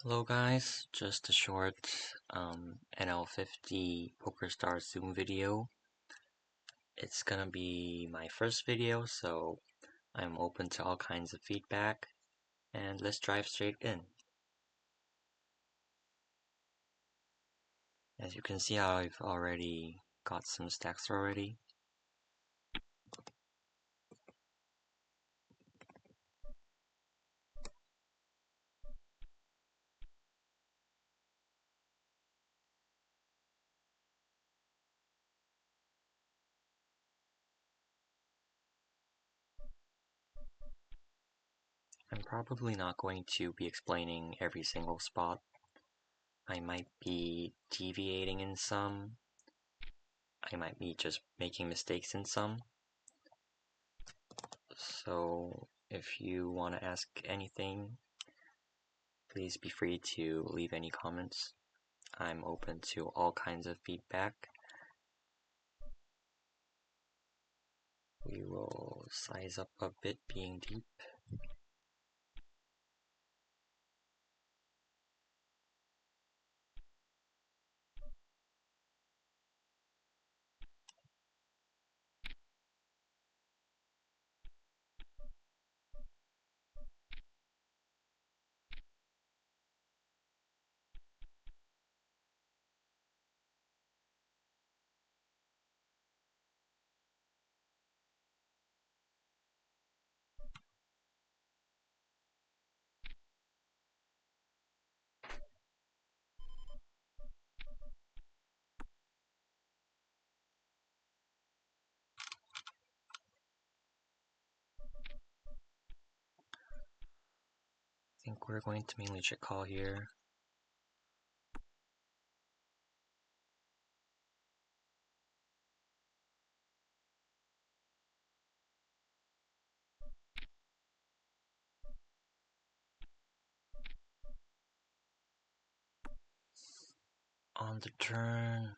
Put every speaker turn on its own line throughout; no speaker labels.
Hello guys, just a short NL50 Pokerstars Zoom video. It's gonna be my first video, so I'm open to all kinds of feedback, and let's dive straight in. As you can see, I've already got some stacks already. I'm probably not going to be explaining every single spot. I might be deviating in some. I might be just making mistakes in some. So if you want to ask anything, please be free to leave any comments. I'm open to all kinds of feedback. We will size up a bit being deep. I think we're going to mainly check call here. On the turn,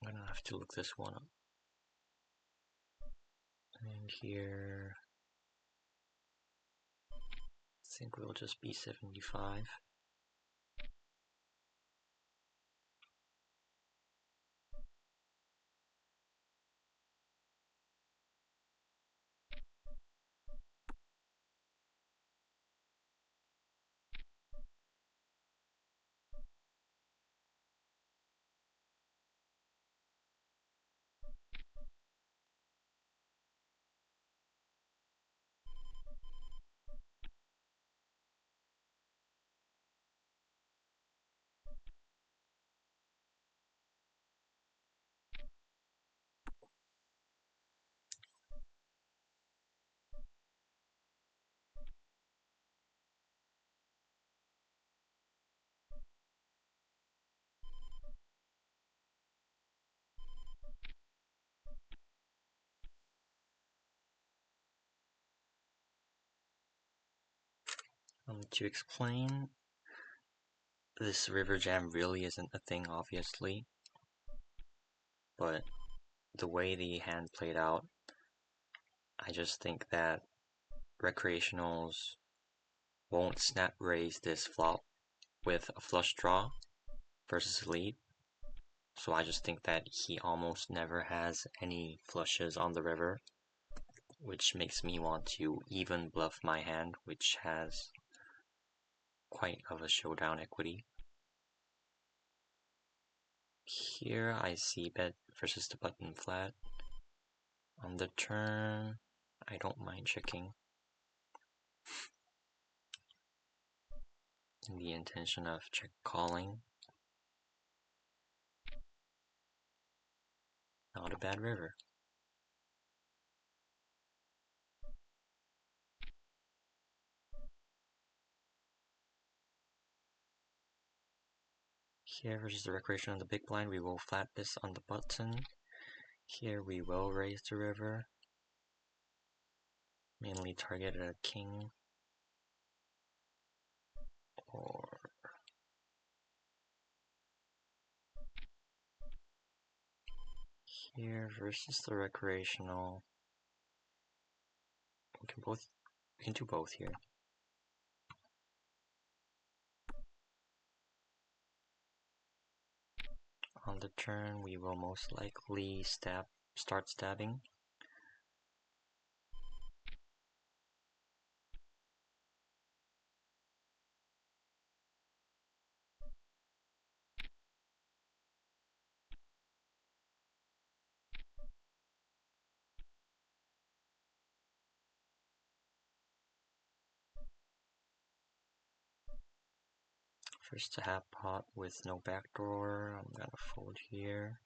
I'm gonna have to look this one up. And here, I think we'll just be 75. To explain, this river jam really isn't a thing, obviously, but the way the hand played out, I just think that recreationals won't snap raise this flop with a flush draw versus lead. So I just think that he almost never has any flushes on the river, which makes me want to even bluff my hand, which has quite of a showdown equity. Here I see bet versus the button flat. On the turn, I don't mind checking. In the intention of check calling. Not a bad river. Here versus the recreation on the big blind, we will flat this on the button. Here we will raise the river. Mainly targeted at king or here versus the recreational. We can do both here. On the turn, we will most likely start stabbing. First to have pot with no backdoor, I'm gonna fold here.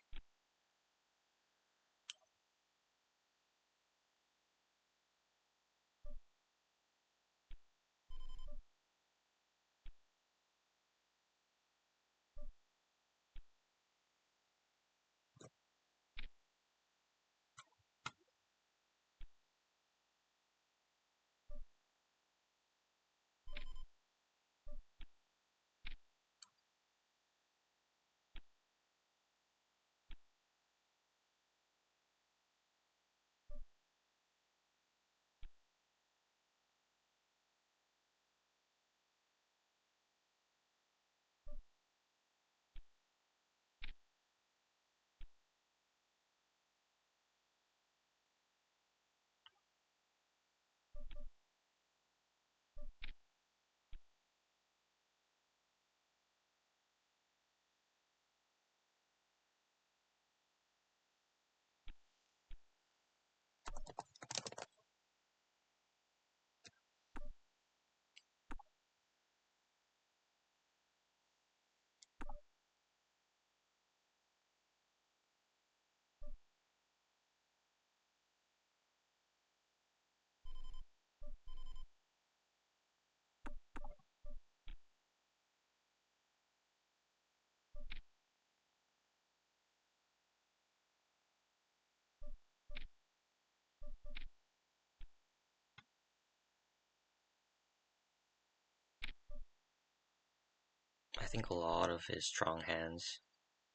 I think a lot of his strong hands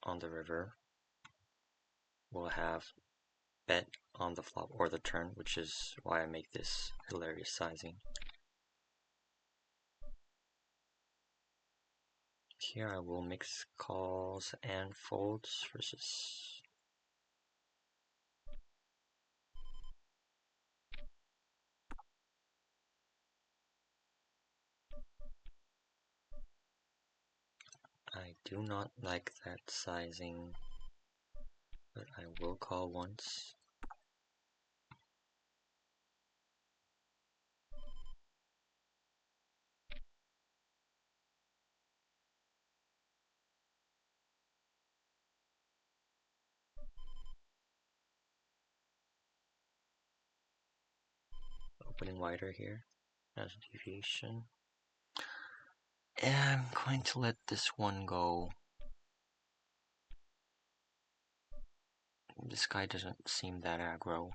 on the river will have bet on the flop or the turn, which is why I make this hilarious sizing. Here I will mix calls and folds versus I do not like that sizing, but I will call once. Opening wider here as a deviation. And I'm going to let this one go. This guy doesn't seem that aggro.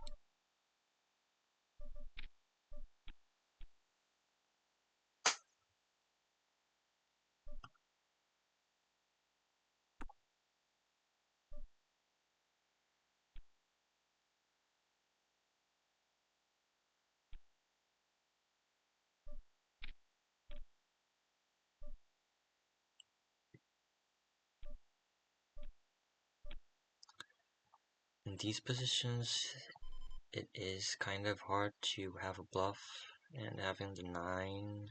In these positions, it is kind of hard to have a bluff, and having the 9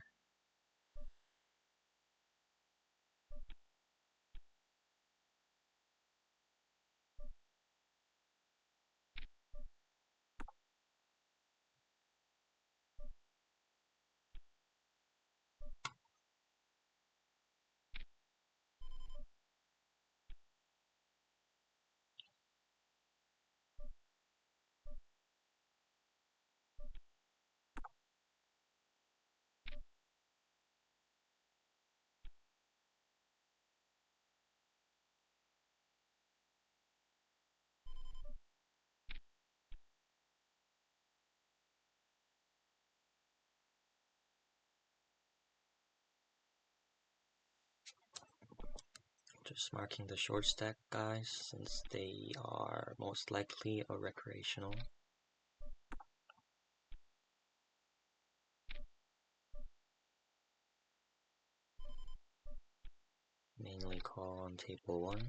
Just marking the short stack guys since they are most likely a recreational. Mainly call on table 1.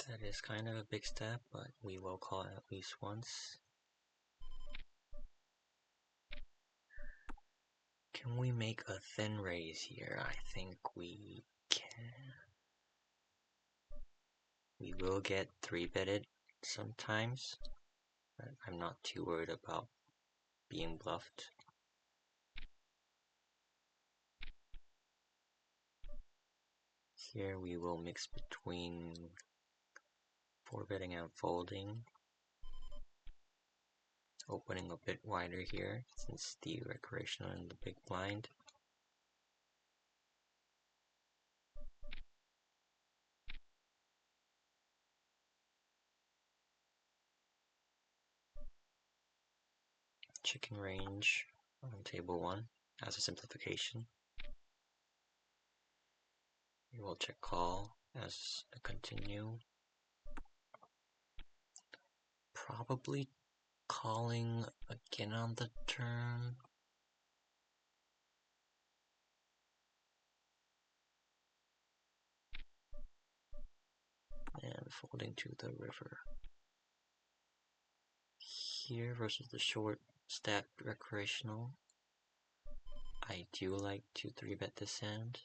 That is kind of a big step, but we will call it at least once. Can we make a thin raise here? I think we can. We will get 3-betted sometimes, but I'm not too worried about being bluffed. Here we will mix between 4-betting and folding. Opening a bit wider here since the recreational and the big blind. Checking range on table 1 as a simplification. We will check call as a continue. Probably calling again on the turn. And folding to the river. Here versus the short stack recreational. I do like to 3-bet this hand.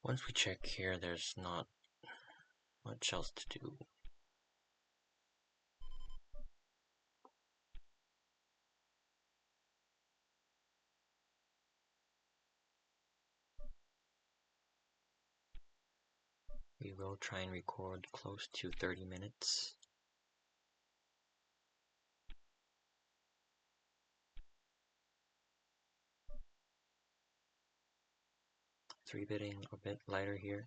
Once we check here, there's not much else to do. We will try and record close to 30 minutes. Three-betting a bit lighter here.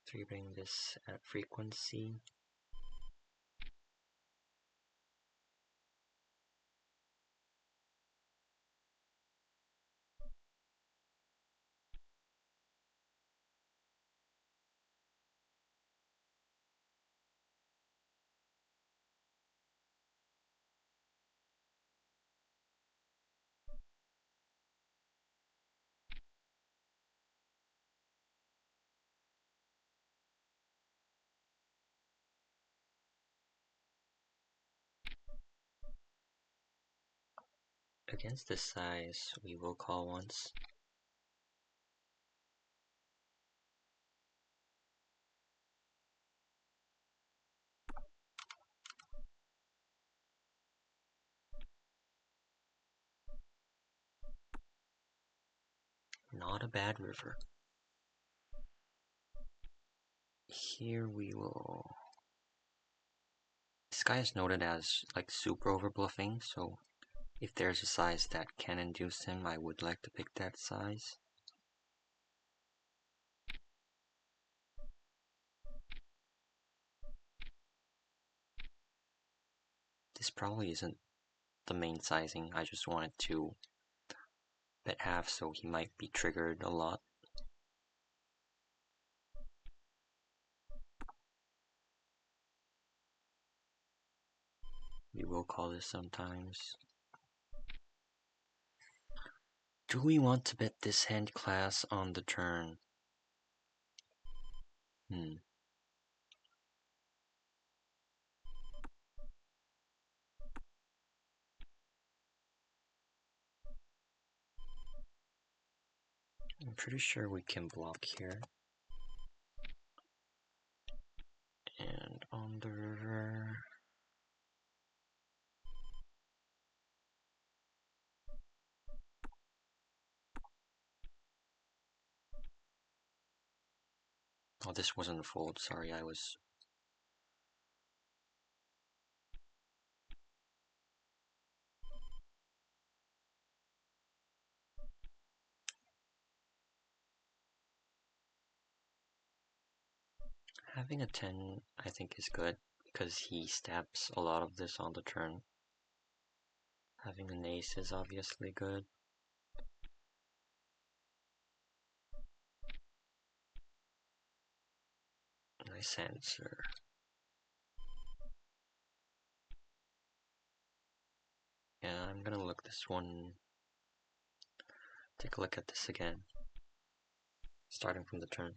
Three-betting this at frequency. Against this size, we will call once. Not a bad river. Here we will... This guy is noted as like super overbluffing, so if there's a size that can induce him, I would like to pick that size. This probably isn't the main sizing. I just wanted to bet half, so he might be triggered a lot. We will call this sometimes. Do we want to bet this hand class on the turn? I'm pretty sure we can block here. And on the river... Oh, this wasn't a fold. Sorry, I was... Having a 10, I think, is good, because he stabs a lot of this on the turn. Having an ace is obviously good. Nice answer. Yeah, I'm gonna look this one... Take a look at this again. Starting from the turn.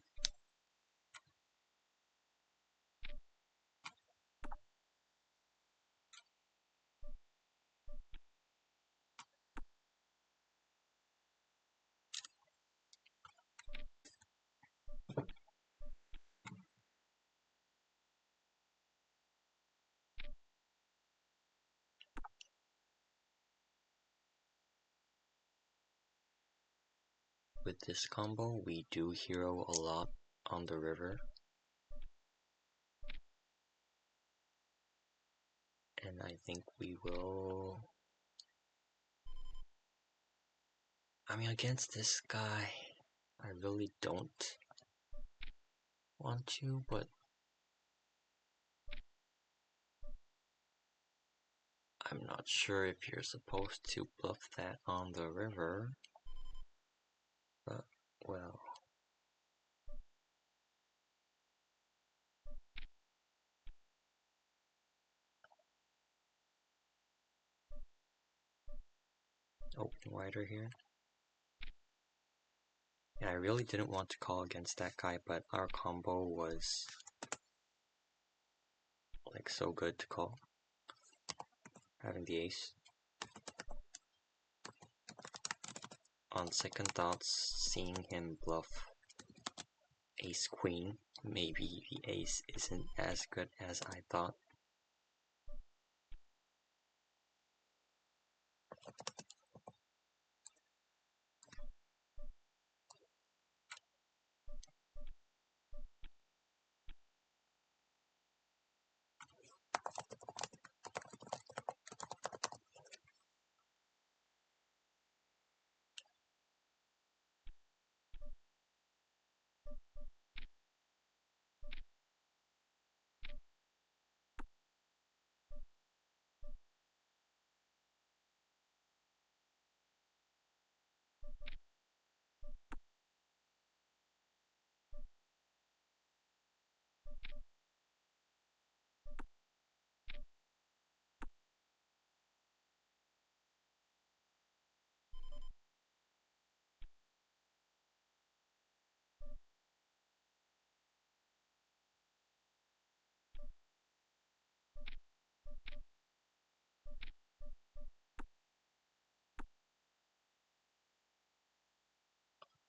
With this combo, we do hero a lot on the river. And I think we will... I mean, against this guy, I really don't want to, but... I'm not sure if you're supposed to bluff that on the river. But, well... Open wider here. Yeah, I really didn't want to call against that guy, but our combo was like so good to call. Having the ace. On second thoughts, seeing him bluff ace queen, maybe the ace isn't as good as I thought.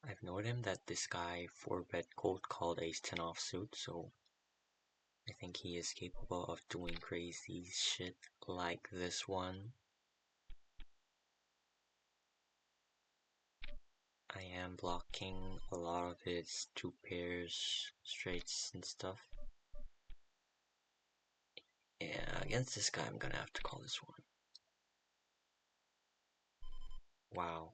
I've noted that this guy 4-bet cold called ace 10 offsuit, so I think he is capable of doing crazy shit like this one. I am blocking a lot of his 2 pairs, straights and stuff. Yeah, against this guy I'm gonna have to call this one. Wow.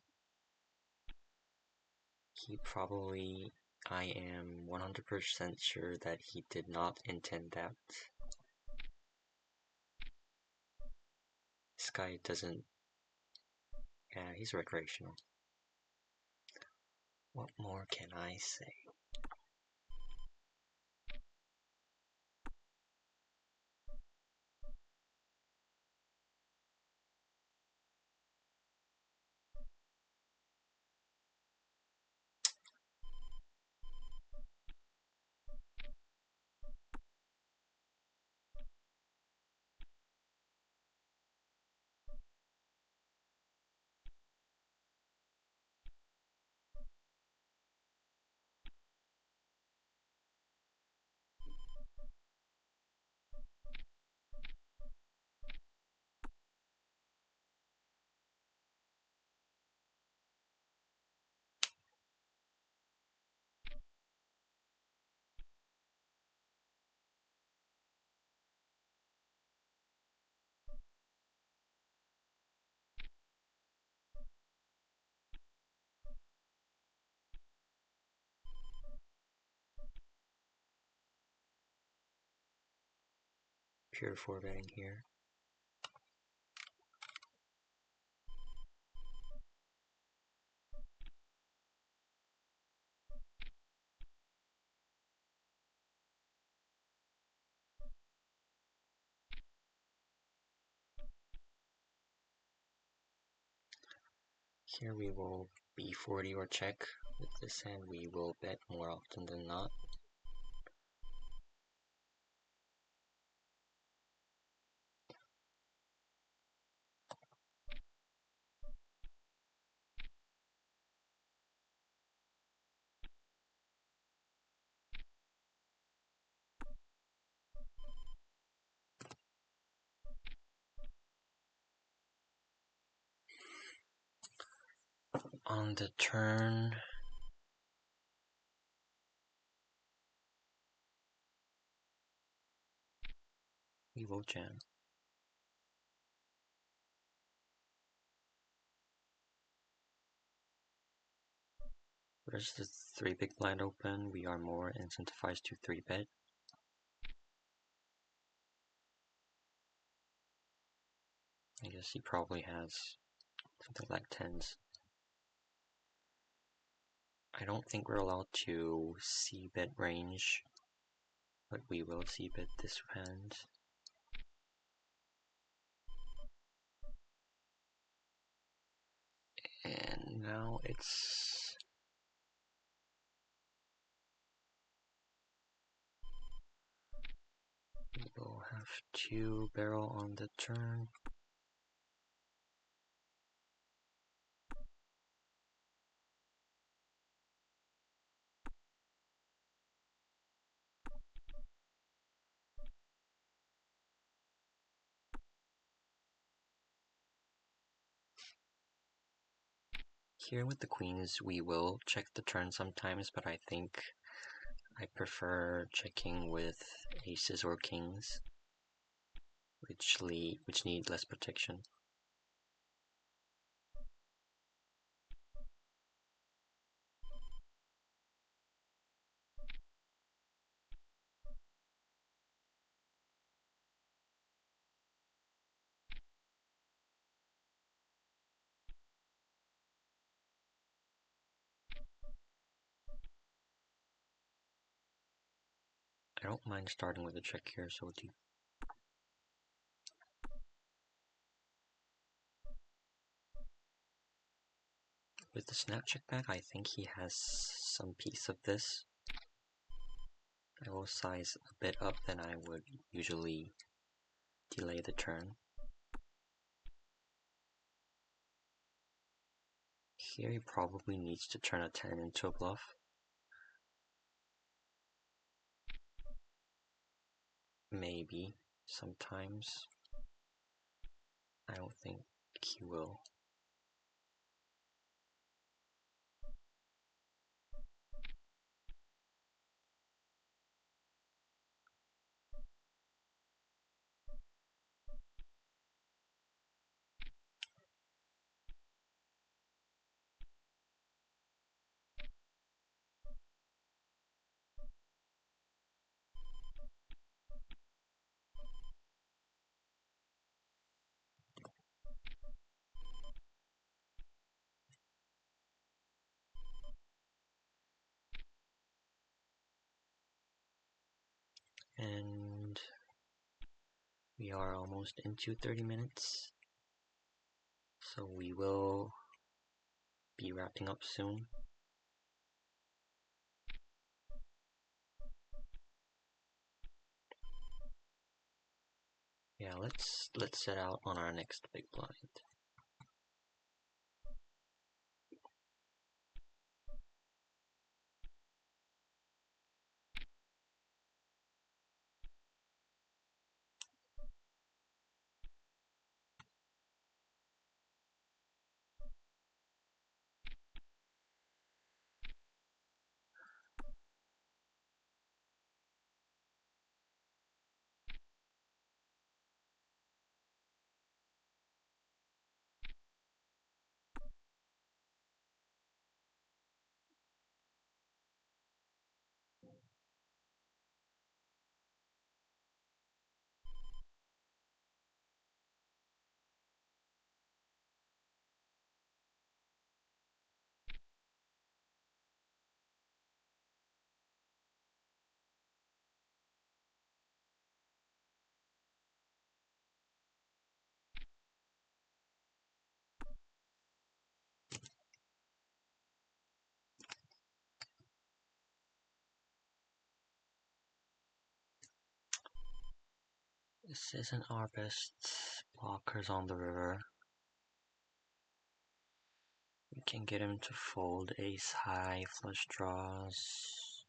He probably... I am 100% sure that he did not intend that. This guy doesn't... Yeah, he's recreational. What more can I say? Pure 4 betting here. Here we will B40 or check. With this hand we will bet more often than not. On the turn, we will jam. Where's the 3 big blind open? We are more incentivized to 3 bet. I guess he probably has something like 10s. I don't think we're allowed to c-bet range, but we will c-bet this hand. And now it's... we'll have to barrel on the turn. Here with the queens, we will check the turn sometimes, but I think I prefer checking with aces or kings, which need less protection. I don't mind starting with a check here, so deep. With the snap check back, I think he has some piece of this. I will size a bit up than I would usually delay the turn. Here he probably needs to turn a 10 into a bluff. Maybe, sometimes. I don't think he will. And we are almost into 30 minutes, so we will be wrapping up soon. Yeah, let's set out on our next big blind. This isn't our best blockers on the river. We can get him to fold ace high, flush draws.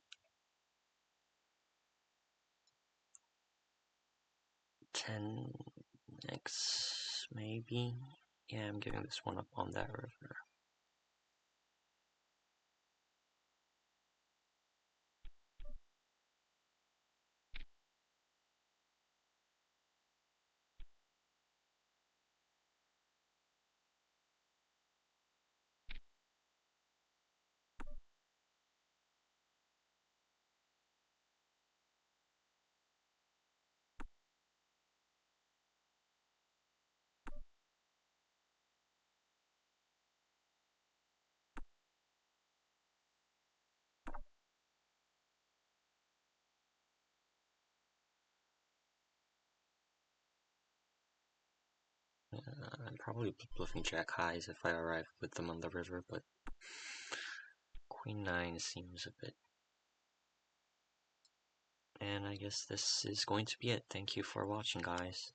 10x maybe? Yeah, I'm giving this one up on that river. I'm probably bluffing jack highs if I arrive with them on the river, but queen 9 seems a bit. And I guess this is going to be it. Thank you for watching, guys.